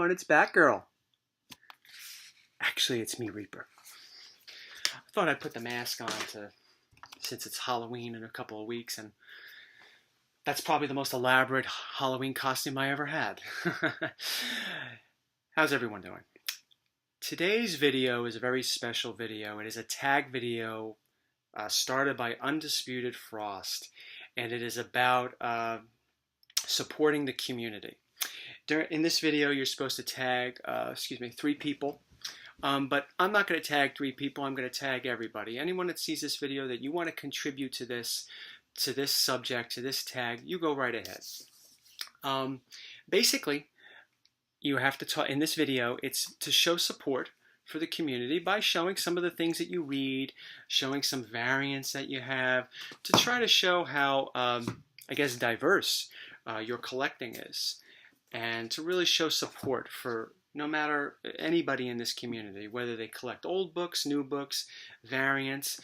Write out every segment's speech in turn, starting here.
everyone, it's Batgirl. Actually, it's me, Reaper. I thought I'd put the mask on since it's Halloween in a couple of weeks, and that's probably the most elaborate Halloween costume I ever had. How's everyone doing? Today's video is a very special video. It is a tag video started by Undisputed Frost, and it is about supporting the community. In this video, you're supposed to tag, 3 people. But I'm not going to tag 3 people. I'm going to tag everybody. Anyone that sees this video that you want to contribute to this subject, to this tag, you go right ahead. Basically, you have to talk in this video. It's to show support for the community by showing some of the things that you read, showing some variants that you have, to try to show how, diverse your collecting is, and to really show support for no matter anybody in this community, whether they collect old books, new books, variants,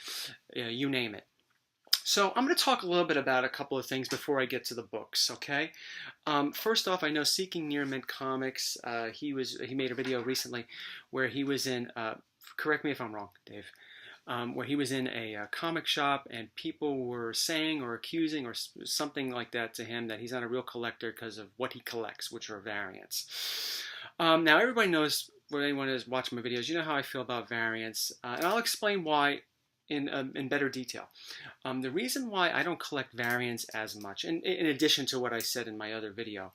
you name it. So I'm going to talk a little bit about a couple of things before I get to the books, okay? First off, I know Seeking Near Mint Comics, he made a video recently where he was in, correct me if I'm wrong, Dave, where he was in a comic shop and people were saying or accusing or something like that to him that he's not a real collector because of what he collects, which are variants. Now, everybody knows, when anyone is watching my videos, you know how I feel about variants, and I'll explain why in better detail. The reason why I don't collect variants as much, in addition to what I said in my other video,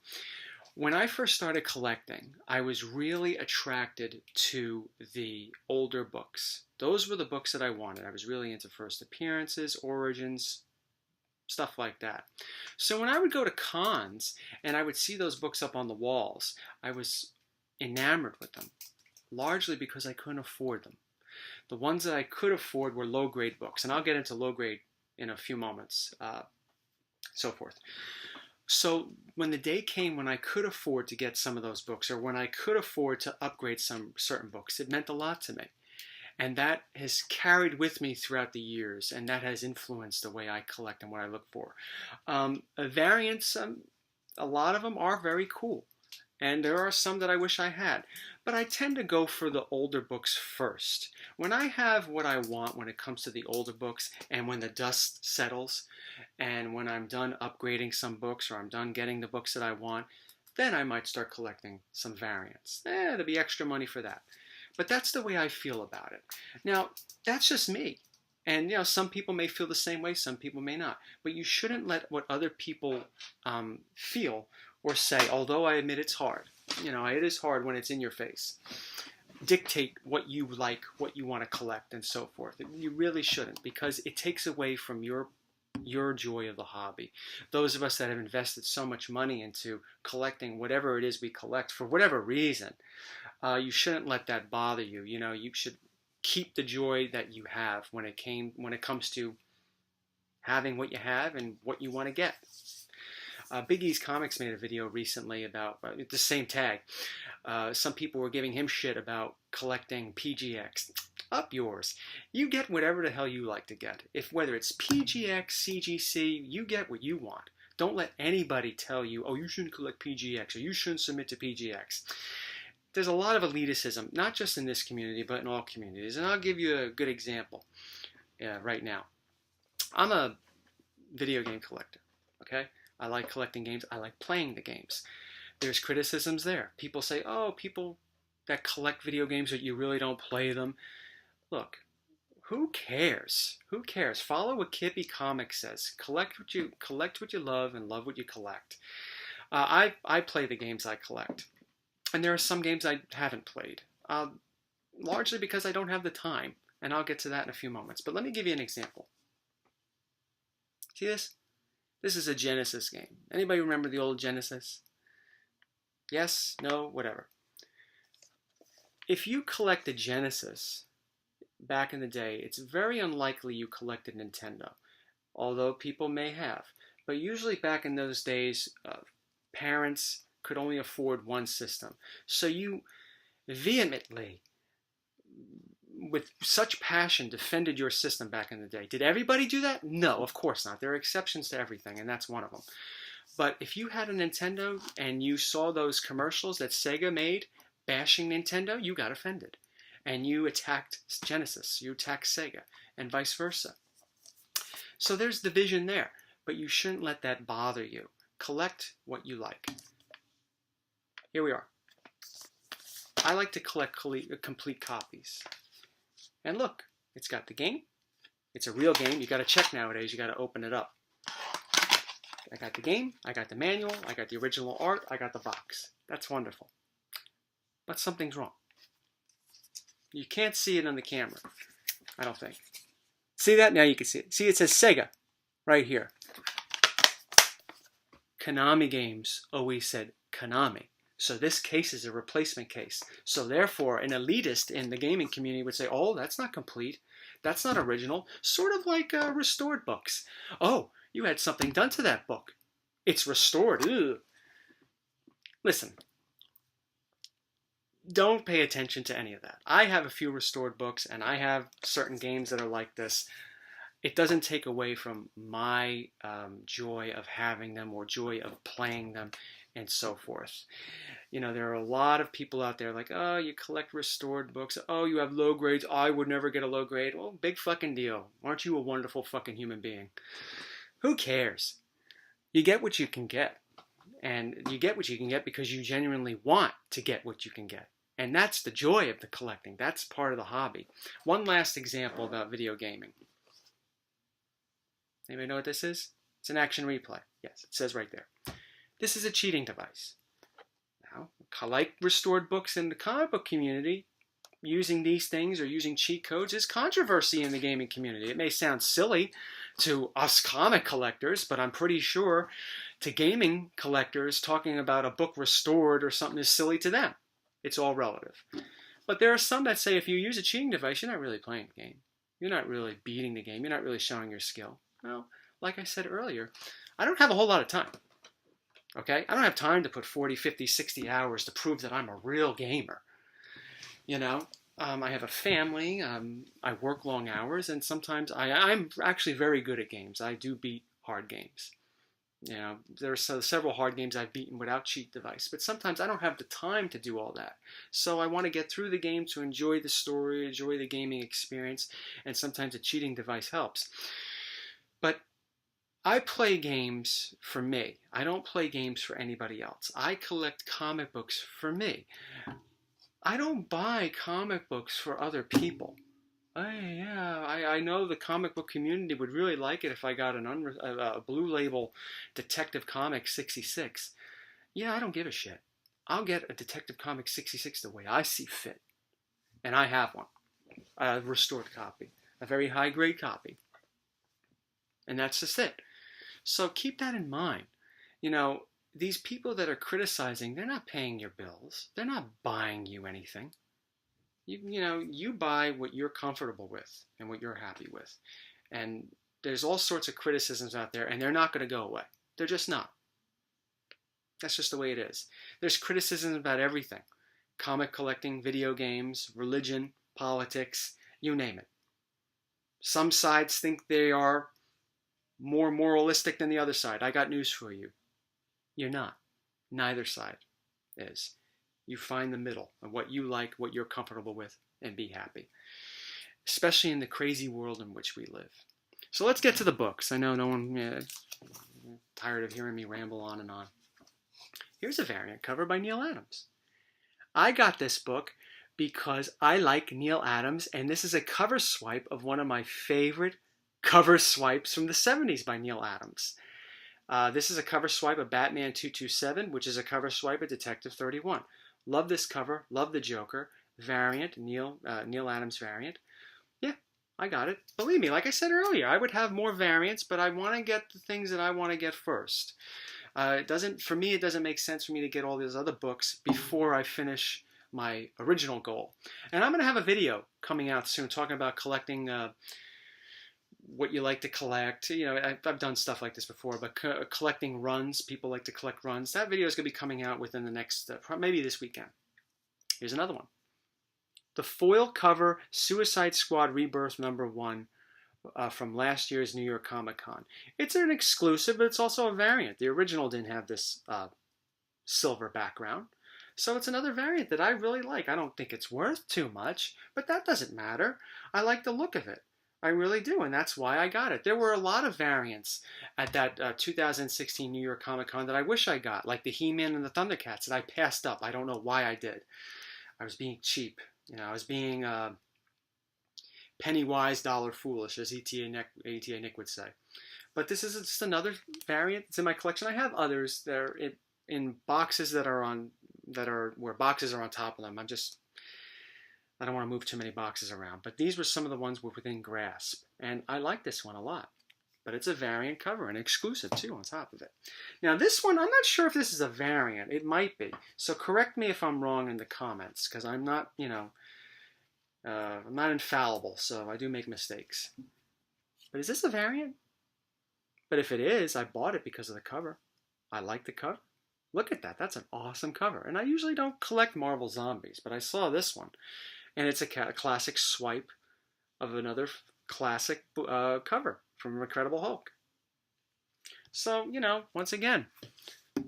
when I first started collecting, I was really attracted to the older books. Those were the books that I wanted. I was really into first appearances, origins, stuff like that. So when I would go to cons and I would see those books up on the walls, I was enamored with them, largely because I couldn't afford them. The ones that I could afford were low-grade books, and I'll get into low-grade in a few moments, so forth. So when the day came when I could afford to get some of those books, or when I could afford to upgrade some certain books, it meant a lot to me. And that has carried with me throughout the years, and that has influenced the way I collect and what I look for. Variants, a lot of them are very cool, and there are some that I wish I had. But I tend to go for the older books first. When I have what I want when it comes to the older books, and when the dust settles, and when I'm done upgrading some books, or I'm done getting the books that I want, then I might start collecting some variants. There'll be extra money for that. But that's the way I feel about it. Now, that's just me. And, some people may feel the same way, some people may not. But you shouldn't let what other people feel or say, although I admit it's hard. It is hard when it's in your face. Dictate what you like, what you want to collect, and so forth. You really shouldn't, because it takes away from your joy of the hobby. Those of us that have invested so much money into collecting whatever it is we collect, for whatever reason, you shouldn't let that bother you. You should keep the joy that you have when it comes to having what you have and what you want to get. Big E's Comics made a video recently about the same tag. Some people were giving him shit about collecting PGX. Up yours. You get whatever the hell you like to get. Whether it's PGX, CGC, you get what you want. Don't let anybody tell you, oh, you shouldn't collect PGX, or you shouldn't submit to PGX. There's a lot of elitism, not just in this community, but in all communities. And I'll give you a good example right now. I'm a video game collector, okay? I like collecting games. I like playing the games. There's criticisms there. People say, oh, people that collect video games, but you really don't play them. Look, who cares? Who cares? Follow what Kippy Comics says. Collect what you love, and love what you collect. I play the games I collect. And there are some games I haven't played, largely because I don't have the time, and I'll get to that in a few moments. But let me give you an example. See this? This is a Genesis game. Anybody remember the old Genesis? Yes? No? Whatever. If you collect a Genesis back in the day, it's very unlikely you collected Nintendo, although people may have. But usually back in those days, parents could only afford one system. So you vehemently, with such passion, defended your system back in the day. Did everybody do that? No, of course not. There are exceptions to everything, and that's one of them. But if you had a Nintendo and you saw those commercials that Sega made bashing Nintendo, you got offended. And you attacked Genesis, you attacked Sega, and vice versa. So there's division there, but you shouldn't let that bother you. Collect what you like. Here we are. I like to collect complete copies. And look, it's got the game. It's a real game. You got to check nowadays. You got to open it up. I got the game. I got the manual. I got the original art. I got the box. That's wonderful. But something's wrong. You can't see it on the camera, I don't think. See that? Now you can see it. See, it says Sega right here. Konami games always said Konami. So this case is a replacement case. So therefore, an elitist in the gaming community would say, oh, that's not complete. That's not original. Sort of like restored books. Oh, you had something done to that book. It's restored. Ugh. Listen. Don't pay attention to any of that. I have a few restored books, and I have certain games that are like this. It doesn't take away from my joy of having them or joy of playing them and so forth. You know, there are a lot of people out there like, oh, you collect restored books. Oh, you have low grades. I would never get a low grade. Well, big fucking deal. Aren't you a wonderful fucking human being? Who cares? You get what you can get. And you get what you can get because you genuinely want to get what you can get. And that's the joy of the collecting. That's part of the hobby. One last example about video gaming. Anybody know what this is? It's an action replay. Yes, it says right there. This is a cheating device. Now, like restored books in the comic book community, using these things or using cheat codes is controversy in the gaming community. It may sound silly to us comic collectors, but I'm pretty sure to gaming collectors, talking about a book restored or something is silly to them. It's all relative. But there are some that say if you use a cheating device, you're not really playing the game. You're not really beating the game. You're not really showing your skill. Well, like I said earlier, I don't have a whole lot of time. Okay? I don't have time to put 40, 50, 60 hours to prove that I'm a real gamer. You know? I have a family. I work long hours, and sometimes I'm actually very good at games. I do beat hard games. You know, there are several hard games I've beaten without cheat device, but sometimes I don't have the time to do all that. So I want to get through the game to enjoy the story, enjoy the gaming experience, and sometimes a cheating device helps. But I play games for me. I don't play games for anybody else. I collect comic books for me. I don't buy comic books for other people. I know the comic book community would really like it if I got a blue label Detective Comics 66. Yeah, I don't give a shit. I'll get a Detective Comics 66 the way I see fit. And I have one. A restored copy. A very high grade copy. And that's just it. So keep that in mind. You know, these people that are criticizing, they're not paying your bills. They're not buying you anything. You know, you buy what you're comfortable with and what you're happy with. And there's all sorts of criticisms out there, and they're not going to go away. They're just not. That's just the way it is. There's criticism about everything. Comic collecting, video games, religion, politics, you name it. Some sides think they are more moralistic than the other side. I got news for you. You're not. Neither side is. You find the middle of what you like, what you're comfortable with, and be happy. Especially in the crazy world in which we live. So let's get to the books. I know no one tired of hearing me ramble on and on. Here's a variant cover by Neil Adams. I got this book because I like Neil Adams, and this is a cover swipe of one of my favorite cover swipes from the 70s by Neil Adams. This is a cover swipe of Batman 227, which is a cover swipe of Detective 31. Love this cover. Love the Joker. Variant. Neil Adams variant. Yeah, I got it. Believe me, like I said earlier, I would have more variants, but I want to get the things that I want to get first. For me, it doesn't make sense for me to get all these other books before I finish my original goal. And I'm going to have a video coming out soon talking about collecting what you like to collect. You know, I've done stuff like this before, but collecting runs. People like to collect runs. That video is going to be coming out within the next, maybe this weekend. Here's another one. The foil cover Suicide Squad Rebirth #1 from last year's New York Comic Con. It's an exclusive, but it's also a variant. The original didn't have this silver background. So it's another variant that I really like. I don't think it's worth too much, but that doesn't matter. I like the look of it. I really do, and that's why I got it. There were a lot of variants at that 2016 New York Comic Con that I wish I got, like the He-Man and the Thundercats that I passed up. I don't know why I did. I was being cheap. I was being penny wise, dollar foolish, as ETA Nick would say. But this is just another variant. It's in my collection. I have others. They're in boxes where boxes are on top of them. I don't want to move too many boxes around. But these were some of the ones within grasp. And I like this one a lot. But it's a variant cover, and exclusive too on top of it. Now this one, I'm not sure if this is a variant. It might be. So correct me if I'm wrong in the comments, because I'm not, I'm not infallible, so I do make mistakes. But is this a variant? But if it is, I bought it because of the cover. I like the cover. Look at that. That's an awesome cover. And I usually don't collect Marvel Zombies, but I saw this one. And it's a classic swipe of another classic cover from Incredible Hulk. So, once again,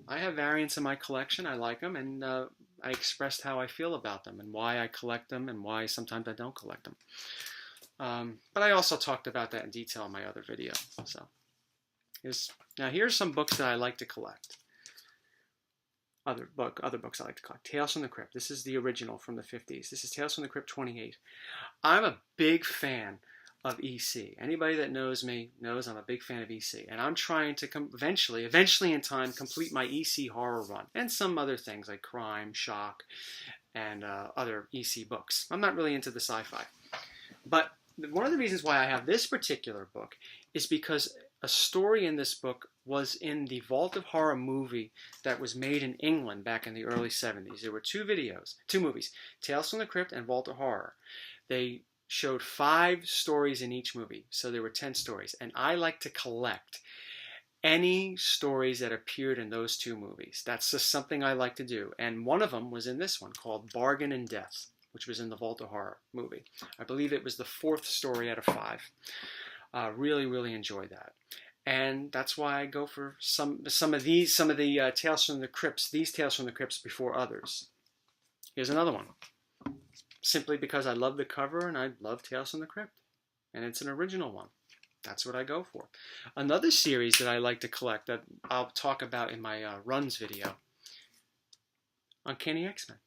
I have variants in my collection. I like them, and I expressed how I feel about them and why I collect them and why sometimes I don't collect them. But I also talked about that in detail in my other video. So, now here's some books that I like to collect. Other books I like to collect. Tales from the Crypt. This is the original from the 50s. This is Tales from the Crypt 28. I'm a big fan of EC. Anybody that knows me knows I'm a big fan of EC. And I'm trying to eventually in time, complete my EC horror run. And some other things like crime, shock, and other EC books. I'm not really into the sci-fi. But one of the reasons why I have this particular book is because a story in this book was in the Vault of Horror movie that was made in England back in the early 70s. There were two movies, Tales from the Crypt and Vault of Horror. They showed 5 stories in each movie, so there were 10 stories. And I like to collect any stories that appeared in those 2 movies. That's just something I like to do. And one of them was in this one called Bargain in Death, which was in the Vault of Horror movie. I believe it was the 4th story out of 5. Really, really enjoyed that. And that's why I go for some of the Tales from the Crypts, these Tales from the Crypts before others. Here's another one. Simply because I love the cover and I love Tales from the Crypt. And it's an original one. That's what I go for. Another series that I like to collect that I'll talk about in my runs video, Uncanny X-Men.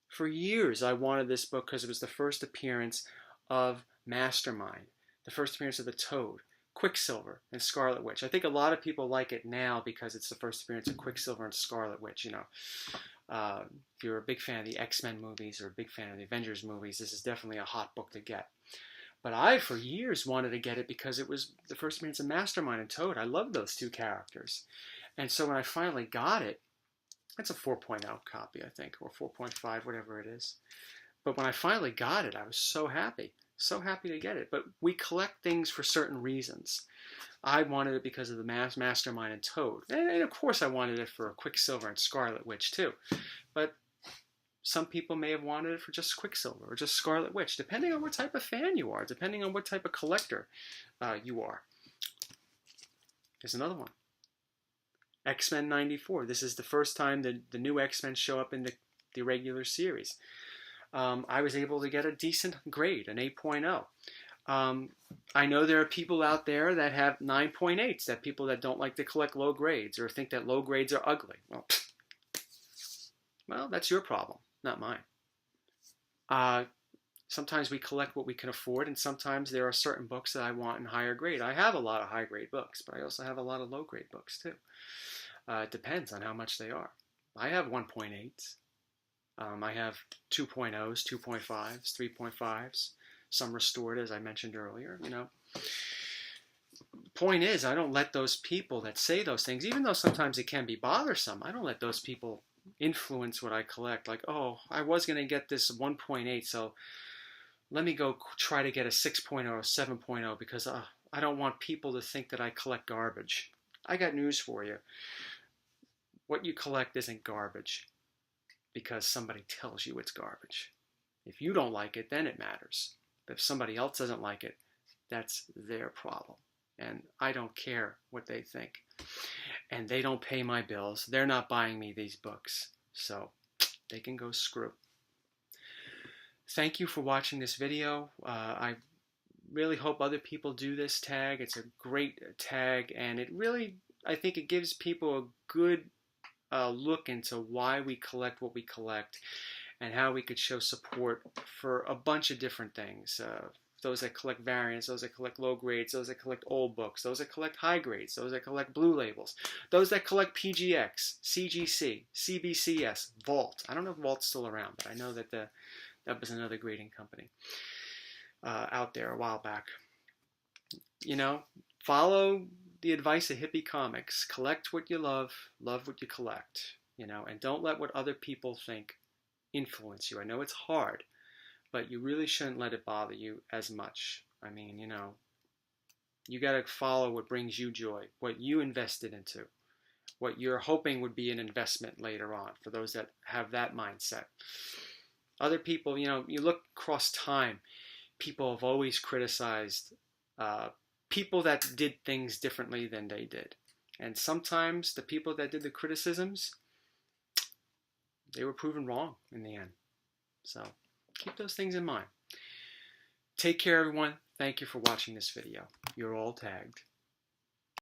For years I wanted this book because it was the first appearance of Mastermind, the first appearance of the Toad, Quicksilver, and Scarlet Witch. I think a lot of people like it now because it's the first appearance of Quicksilver and Scarlet Witch. If you're a big fan of the X-Men movies or a big fan of the Avengers movies, this is definitely a hot book to get. But I, for years, wanted to get it because it was the first appearance of Mastermind and Toad. I love those 2 characters. And so when I finally got it, it's a 4.0 copy, I think, or 4.5, whatever it is. But when I finally got it, I was so happy. So happy to get it. But we collect things for certain reasons. I wanted it because of the Mastermind and Toad. And of course I wanted it for Quicksilver and Scarlet Witch too. But some people may have wanted it for just Quicksilver or just Scarlet Witch, depending on what type of fan you are, depending on what type of collector you are. Here's another one. X-Men 94. This is the first time that the new X-Men show up in the regular series. I was able to get a decent grade, an 8.0. I know there are people out there that have 9.8s, that people that don't like to collect low grades or think that low grades are ugly. Well, that's your problem, not mine. Sometimes we collect what we can afford, and sometimes there are certain books that I want in higher grade. I have a lot of high grade books, but I also have a lot of low grade books too. It depends on how much they are. I have 1.8s. I have 2.0s, 2.5s, 3.5s, some restored, as I mentioned earlier. Point is, I don't let those people that say those things, even though sometimes it can be bothersome, I don't let those people influence what I collect. Like, oh, I was going to get this 1.8, so let me go try to get a 6.0 or 7.0 because I don't want people to think that I collect garbage. I got news for you. What you collect isn't garbage because somebody tells you it's garbage. If you don't like it, then it matters. But if somebody else doesn't like it, That's their problem. And I don't care what they think. And they don't pay my bills. They're not buying me these books. So they can go screw. Thank you for watching this video. I really hope other people do this tag. It's a great tag, and it really, I think it gives people a good look into why we collect what we collect and how we could show support for a bunch of different things. Those that collect variants, those that collect low grades, those that collect old books, those that collect high grades, those that collect blue labels, those that collect PGX, CGC, CBCS, Vault. I don't know if Vault's still around, but I know that that was another grading company out there a while back. You know, follow the advice of hippie comics. Collect what you love what you collect, you know, and don't let what other people think influence you. I know it's hard, but you really shouldn't let it bother you as much. I mean, you know, you got to follow what brings you joy, what you invested into, what you're hoping would be an investment later on for those that have that mindset. Other people, you know, you look across time, people have always criticized people that did things differently than they did. And sometimes the people that did the criticisms, they were proven wrong in the end. So keep those things in mind. Take care, everyone. Thank you for watching this video. You're all tagged.